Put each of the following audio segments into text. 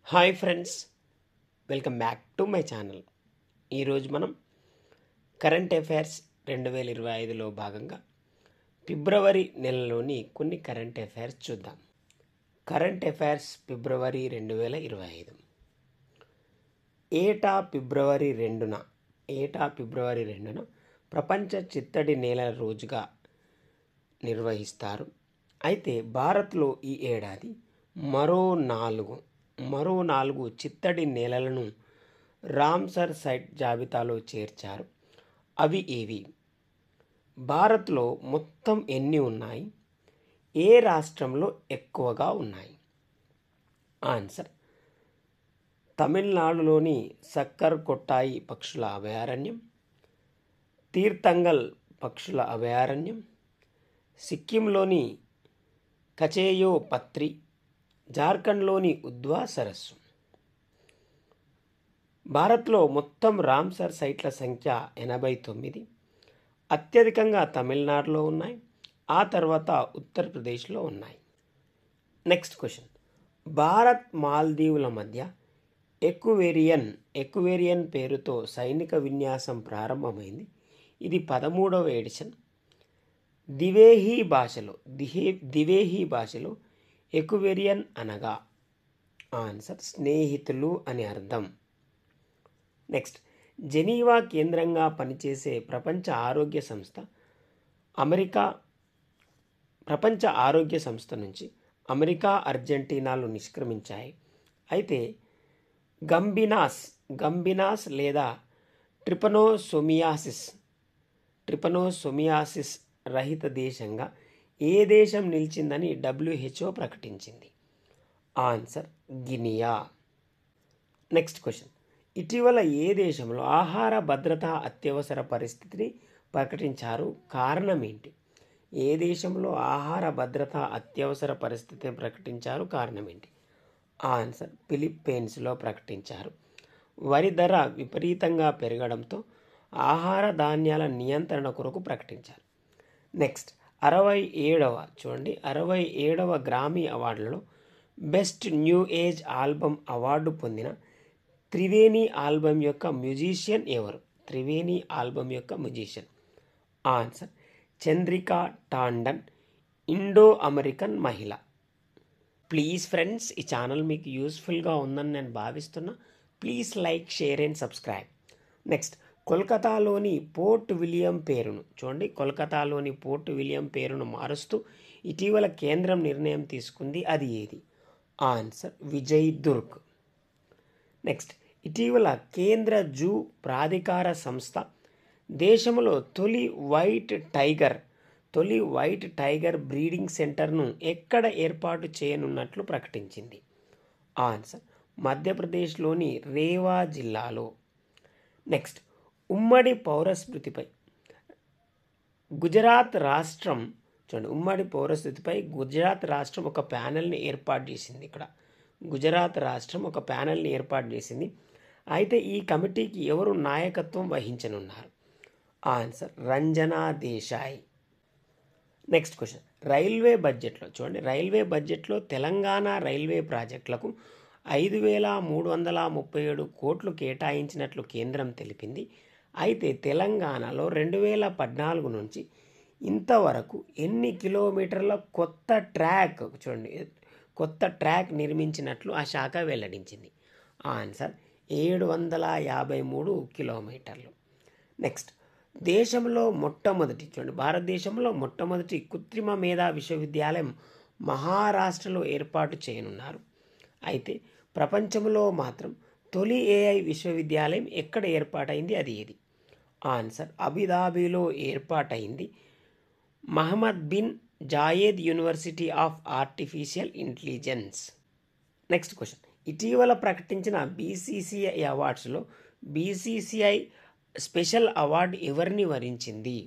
Hi friends, welcome back to my channel. ఈరోజు మనం current affairs 2025లో భాగంగా ఫిబ్రవరి నెలలోని కొన్ని కరెంట్ అఫైర్స్ చూద్దాం. కరెంట్ అఫైర్స్ ఫిబ్రవరి 2025. ఏటా ఫిబ్రవరి 2న ప్రపంచ చిత్తడి నేలల రోజుగా నిర్వహిస్తారు. అయితే భారత్లో ఈ ఏడాది మరో నాలుగు చిత్తడి నేలలను రామ్సర్ సైట్ జాబితాలో చేర్చారు. అవి ఏవి? భారత్లో మొత్తం ఎన్ని ఉన్నాయి? ఏ రాష్ట్రంలో ఎక్కువగా ఉన్నాయి? ఆన్సర్: తమిళనాడులోని సక్కర్ కొట్టాయి పక్షుల అభయారణ్యం, తీర్థంగల్ పక్షుల అభయారణ్యం, సిక్కింలోని కచేయో పత్రి, జార్ఖండ్లోని ఉద్వా సరస్సు. భారత్లో మొత్తం రామ్సర్ సైట్ల సంఖ్య 89. అత్యధికంగా తమిళనాడులో ఉన్నాయి, ఆ తర్వాత ఉత్తరప్రదేశ్లో ఉన్నాయి. Next question. భారత్ మాల్దీవుల మధ్య ఎక్వేరియన్ పేరుతో సైనిక విన్యాసం ప్రారంభమైంది. ఇది 13వ ఎడిషన్. దివేహీ భాషలో ఎక్వేరియన్ అనగా ఆన్సర్ స్నేహితులు అని అర్థం. నెక్స్ట్. జెనీవా కేంద్రంగా పనిచేసే ప్రపంచ ఆరోగ్య సంస్థ నుంచి అమెరికా, అర్జెంటీనాలు నిష్క్రమించాయి. అయితే గంబినాస్ లేదా ట్రిపనోసోమియాసిస్ రహిత దేశంగా ఏ దేశం నిలిచిందని WHO ప్రకటించింది? Answer: Guinea. Next question. ఇటీవల ఏ దేశంలో ఆహార భద్రతా అత్యవసర పరిస్థితిని ప్రకటించారు? కారణం ఏంటి? ఏ దేశంలో ఆహార భద్రతా అత్యవసర పరిస్థితిని ప్రకటించారు? కారణం ఏంటి? ఆన్సర్: ఫిలిప్పీన్స్లో ప్రకటించారు. వరి ధర విపరీతంగా పెరగడంతో ఆహార ధాన్యాల నియంత్రణ కొరకు ప్రకటించారు. నెక్స్ట్. 67వ గ్రామీ అవార్డులలో best new age album award పొందిన త్రివేణి ఆల్బమ్ యొక్క మ్యూజిషియన్ ఎవరు? Answer: Chandrika Tandon, Indo American మహిళ. ప్లీజ్ ఫ్రెండ్స్, ఈ ఛానల్ మీకు యూస్ఫుల్గా ఉందని నేను భావిస్తున్నా. Please like, share and subscribe. Next. కోల్కతాలోని పోర్ట్ విలియం పేరును మారుస్తూ ఇటీవల కేంద్రం నిర్ణయం తీసుకుంది. అది ఏది? ఆన్సర్: విజయ్ దుర్గ్. నెక్స్ట్. ఇటీవల కేంద్ర జూ ప్రాధికార సంస్థ దేశంలో తొలి వైట్ టైగర్ బ్రీడింగ్ సెంటర్ను ఎక్కడ ఏర్పాటు చేయనున్నట్లు ప్రకటించింది? ఆన్సర్: మధ్యప్రదేశ్లోని రేవా జిల్లాలో. నెక్స్ట్. ఉమ్మడి పౌరస్మృతిపై గుజరాత్ రాష్ట్రం ఒక ప్యానెల్ని ఏర్పాటు చేసింది. అయితే ఈ కమిటీకి ఎవరు నాయకత్వం వహించనున్నారు? Answer: Ranjana Desai. Next question. Railway బడ్జెట్లో తెలంగాణ రైల్వే ప్రాజెక్టులకు 5,337 కోట్లు కేటాయించినట్లు కేంద్రం తెలిపింది. అయితే తెలంగాణలో 2014 నుంచి ఇంతవరకు ఎన్ని కిలోమీటర్ల కొత్త ట్రాక్ నిర్మించినట్లు ఆ శాఖ వెల్లడించింది? ఆన్సర్: 753 కిలోమీటర్లు. నెక్స్ట్. భారతదేశంలో మొట్టమొదటి కృత్రిమ మేధా విశ్వవిద్యాలయం మహారాష్ట్రలో ఏర్పాటు చేయనున్నారు. అయితే ప్రపంచంలో మాత్రం తొలి AI విశ్వవిద్యాలయం ఎక్కడ ఏర్పాటైంది? అది ఏది? ఆన్సర్: అబుదాబిలో ఏర్పాటైంది Mohammed bin Zayed university of artificial intelligence. Next question. ఇటీవల ప్రకటించిన BCCI అవార్డ్స్లో BCCI స్పెషల్ అవార్డు ఎవరిని వరించింది?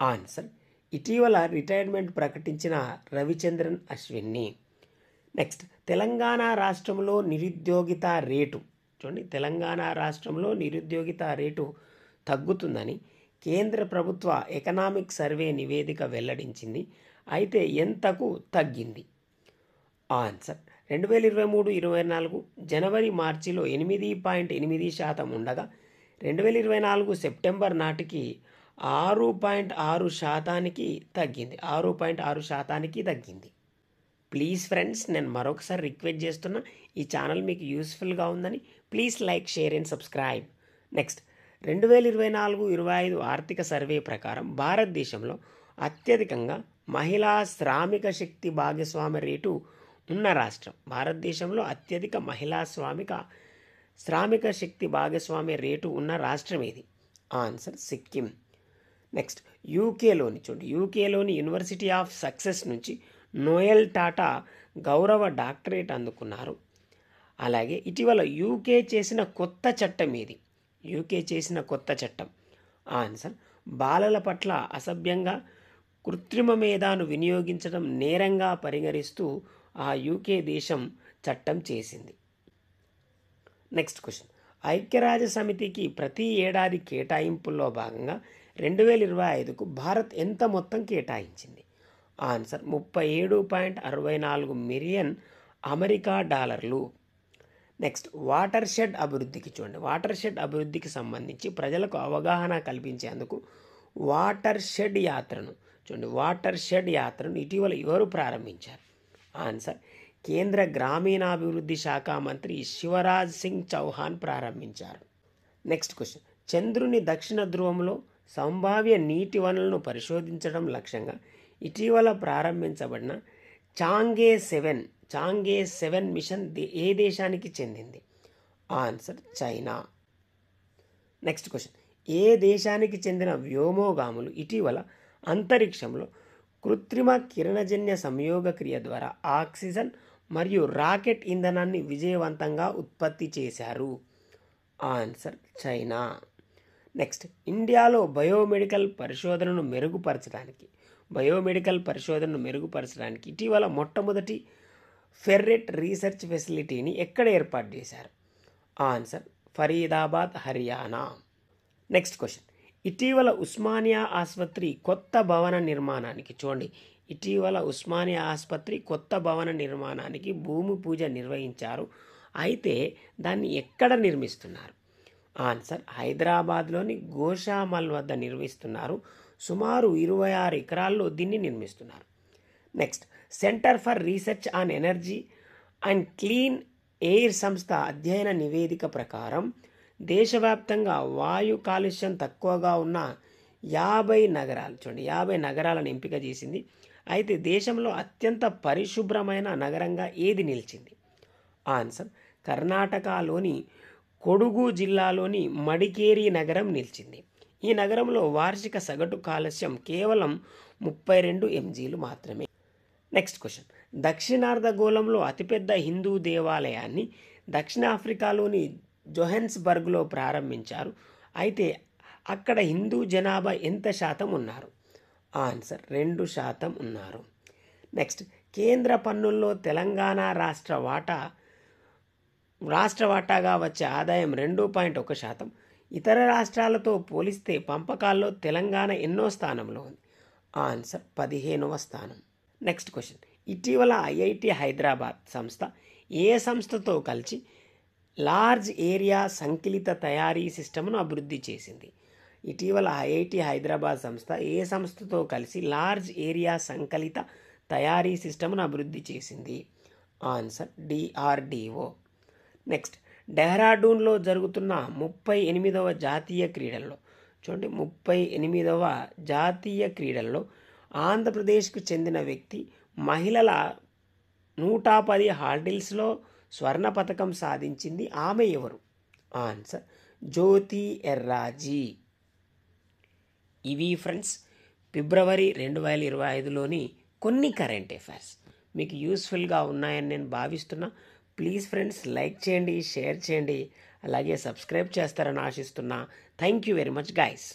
ఆన్సర్: ఇటీవల రిటైర్మెంట్ ప్రకటించిన రవిచంద్రన్ అశ్విన్ని. నెక్స్ట్. తెలంగాణ రాష్ట్రంలో నిరుద్యోగిత రేటు తగ్గుతుందని కేంద్ర ప్రభుత్వ ఎకనామిక్ సర్వే నివేదిక వెల్లడించింది. అయితే ఎంతకు తగ్గింది? ఆన్సర్: 2023-24 జనవరి మార్చిలో 8.8% ఉండగా 2024 సెప్టెంబర్ నాటికి 6.6% తగ్గింది. 6.6% తగ్గింది. ప్లీజ్ ఫ్రెండ్స్, నేను మరొకసారి రిక్వెస్ట్ చేస్తున్నా, ఈ ఛానల్ మీకు యూస్ఫుల్గా ఉందని please like, share and subscribe. Next 2024-25 ఆర్థిక సర్వే ప్రకారం భారతదేశంలో అత్యధికంగా మహిళా శ్రామిక శక్తి భాగస్వామ్య రేటు ఉన్న రాష్ట్రం. భారతదేశంలో అత్యధిక మహిళా శ్రామిక శక్తి భాగస్వామ్య రేటు ఉన్న రాష్ట్రం ఏది? ఆన్సర్ సిక్కిం. నెక్స్ట్ యూకేలోని యూనివర్సిటీ ఆఫ్ సక్సెస్ నుంచి నోయల్ టాటా గౌరవ డాక్టరేట్ అందుకున్నారు. అలాగే ఇటీవల యూకే చేసిన కొత్త చట్టం ఏది? ఆన్సర్ బాలల పట్ల అసభ్యంగా కృత్రిమ మేధాను వినియోగించడం నేరంగా పరిగణిస్తూ ఆ యూకే దేశం చట్టం చేసింది. నెక్స్ట్ క్వశ్చన్, ఐక్యరాజ్య సమితికి ప్రతి ఏడాది కేటాయింపుల్లో భాగంగా 2025కు భారత్ ఎంత మొత్తం కేటాయించింది? ఆన్సర్ 37.64 మిలియన్ అమెరికా డాలర్లు. నెక్స్ట్ వాటర్ షెడ్ అభివృద్ధికి సంబంధించి ప్రజలకు అవగాహన కల్పించేందుకు వాటర్ షెడ్ యాత్రను ఇటీవల ఎవరు ప్రారంభించారు? ఆన్సర్ కేంద్ర గ్రామీణాభివృద్ధి శాఖ మంత్రి శివరాజ్ సింగ్ చౌహాన్ ప్రారంభించారు. నెక్స్ట్ క్వశ్చన్, చంద్రుని దక్షిణ ధ్రువంలో సంభావ్య నీటి వనరులను పరిశోధించడం లక్ష్యంగా ఇటీవల ప్రారంభించబడిన చాంగే 7 మిషన్ ఏ దేశానికి చెందింది? Answer China. నెక్స్ట్ క్వశ్చన్, ఏ దేశానికి చెందిన వ్యోమగాములు ఇటీవల అంతరిక్షంలో కృత్రిమ కిరణజన్య సంయోగ క్రియ ద్వారా ఆక్సిజన్ మరియు రాకెట్ ఇంధనాన్ని విజయవంతంగా ఉత్పత్తి చేశారు? Answer China. నెక్స్ట్, ఇండియాలో బయోమెడికల్ పరిశోధనను మెరుగుపరచడానికి ఇటీవల మొట్టమొదటి ఫెర్రెట్ రీసెర్చ్ ఫెసిలిటీని ఎక్కడ ఏర్పాటు చేశారు? Answer Faridabad, Haryana. Next question, ఇటీవల ఉస్మానియా ఆసుపత్రి కొత్త భవన నిర్మాణానికి భూమి పూజ నిర్వహించారు. అయితే దాన్ని ఎక్కడ నిర్మిస్తున్నారు? ఆన్సర్ హైదరాబాద్లోని గోషామల్ వద్ద నిర్మిస్తున్నారు. సుమారు 26 ఎకరాల్లో దీన్ని నిర్మిస్తున్నారు. Next, centre for research on energy and clean air సంస్థ అధ్యయన నివేదిక ప్రకారం దేశవ్యాప్తంగా వాయు కాలుష్యం తక్కువగా ఉన్న 50 నగరాలను ఎంపిక చేసింది. అయితే దేశంలో అత్యంత పరిశుభ్రమైన నగరంగా ఏది నిలిచింది? ఆన్సర్ కర్ణాటకలోని కొడుగు జిల్లాలోని మడికేరి నగరం నిలిచింది. ఈ నగరంలో వార్షిక సగటు కాలుష్యం కేవలం 32 mgలు మాత్రమే. నెక్స్ట్ క్వశ్చన్, దక్షిణార్ధగోళంలో అతిపెద్ద హిందూ దేవాలయాన్ని దక్షిణాఫ్రికాలోని జోహెన్స్బర్గ్లో ప్రారంభించారు. అయితే అక్కడ హిందూ జనాభా ఎంత శాతం ఉన్నారు? ఆన్సర్ 2% ఉన్నారు. నెక్స్ట్, కేంద్ర పన్నుల్లో తెలంగాణ రాష్ట్ర వాటాగా వచ్చే ఆదాయం 2.1%. ఇతర రాష్ట్రాలతో పోలిస్తే పంపకాల్లో తెలంగాణ ఎన్నో స్థానంలో ఉంది? ఆన్సర్ 15వ స్థానం. నెక్స్ట్ క్వశ్చన్, ఇటీవల ఐఐటి హైదరాబాద్ సంస్థ ఏ సంస్థతో కలిసి లార్జ్ ఏరియా సంకలిత తయారీ సిస్టమ్ను అభివృద్ధి చేసింది? ఇటీవల ఐఐటి హైదరాబాద్ సంస్థ ఏ సంస్థతో కలిసి లార్జ్ ఏరియా సంకలిత తయారీ సిస్టమ్ను అభివృద్ధి చేసింది? Answer DRDO. నెక్స్ట్, డెహ్రాడూన్లో జరుగుతున్న 38వ జాతీయ క్రీడల్లో ఆంధ్రప్రదేశ్కు చెందిన వ్యక్తి మహిళల 110 హార్డిల్స్లో స్వర్ణ పథకం సాధించింది. ఆమె ఎవరు? ఆన్సర్ జ్యోతి ఎర్రాజీ. ఇవి ఫ్రెండ్స్ ఫిబ్రవరి 2025లోని కొన్ని కరెంట్ అఫైర్స్ మీకు యూస్ఫుల్గా ఉన్నాయని నేను భావిస్తున్నా. ప్లీజ్ ఫ్రెండ్స్ లైక్ చేయండి, షేర్ చేయండి, అలాగే సబ్స్క్రైబ్ చేస్తారని ఆశిస్తున్నా. Thank you very much guys.